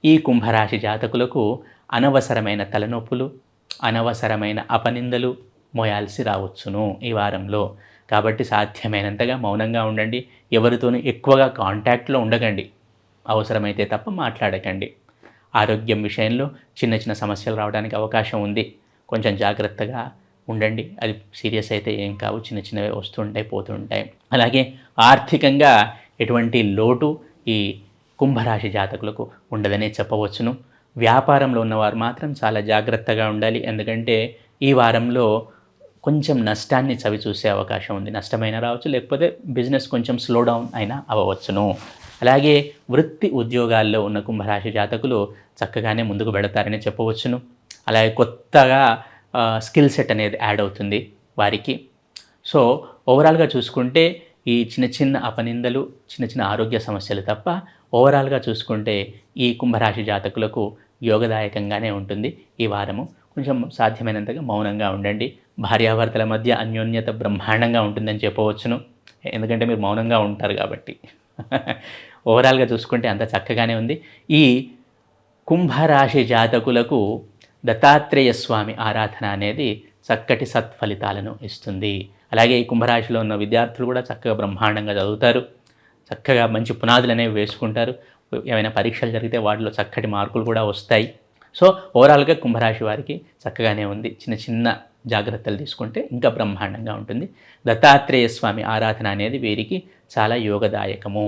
ఈ కుంభరాశి జాతకులకు అనవసరమైన తలనొప్పులు, అనవసరమైన అపనిందలు మోయాల్సి రావచ్చును ఈ వారంలో. కాబట్టి సాధ్యమైనంతగా మౌనంగా ఉండండి. ఎవరితోనూ ఎక్కువగా కాంటాక్ట్లో ఉండకండి. అవసరమైతే తప్ప మాట్లాడకండి. ఆరోగ్యం విషయంలో చిన్న చిన్న సమస్యలు రావడానికి అవకాశం ఉంది. కొంచెం జాగ్రత్తగా ఉండండి. అది సీరియస్ అయితే ఏం కావు, చిన్న చిన్నవి వస్తుంటాయి పోతుంటాయి. అలాగే ఆర్థికంగా ఎటువంటి లోటు ఈ కుంభరాశి జాతకులకు ఉండదనే చెప్పవచ్చును. వ్యాపారంలో ఉన్నవారు మాత్రం చాలా జాగ్రత్తగా ఉండాలి. ఎందుకంటే ఈ వారంలో కొంచెం నష్టాన్ని చవిచూసే అవకాశం ఉంది. నష్టమైనా రావచ్చు, లేకపోతే బిజినెస్ కొంచెం స్లో డౌన్ అయినా అవ్వవచ్చును. అలాగే వృత్తి ఉద్యోగాల్లో ఉన్న కుంభరాశి జాతకులు చక్కగానే ముందుకు వెళతారని చెప్పవచ్చును. అలాగే కొత్తగా స్కిల్ సెట్ అనేది యాడ్ అవుతుంది వారికి. సో ఓవరాల్గా చూసుకుంటే ఈ చిన్న చిన్న అపనిందలు, చిన్న చిన్న ఆరోగ్య సమస్యలు తప్ప ఓవరాల్గా చూసుకుంటే ఈ కుంభరాశి జాతకులకు యోగదాయకంగానే ఉంటుంది ఈ వారము. కొంచెం సాధ్యమైనంతగా మౌనంగా ఉండండి. భార్యాభర్తల మధ్య అన్యోన్యత బ్రహ్మాండంగా ఉంటుందని చెప్పవచ్చును. ఎందుకంటే మీరు మౌనంగా ఉంటారు కాబట్టి. ఓవరాల్గా చూసుకుంటే అంత చక్కగానే ఉంది. ఈ కుంభరాశి జాతకులకు దత్తాత్రేయ స్వామి ఆరాధన అనేది చక్కటి సత్ఫలితాలను ఇస్తుంది. అలాగే ఈ కుంభరాశిలో ఉన్న విద్యార్థులు కూడా చక్కగా బ్రహ్మాండంగా చదువుతారు. చక్కగా మంచి పునాదులు అనేవి వేసుకుంటారు. ఏమైనా పరీక్షలు జరిగితే వాటిలో చక్కటి మార్కులు కూడా వస్తాయి. సో ఓవరాల్గా కుంభరాశి వారికి చక్కగానే ఉంది. చిన్న చిన్న జాగ్రత్తలు తీసుకుంటే ఇంకా బ్రహ్మాండంగా ఉంటుంది. దత్తాత్రేయ స్వామి ఆరాధన అనేది వీరికి చాలా యోగదాయకము.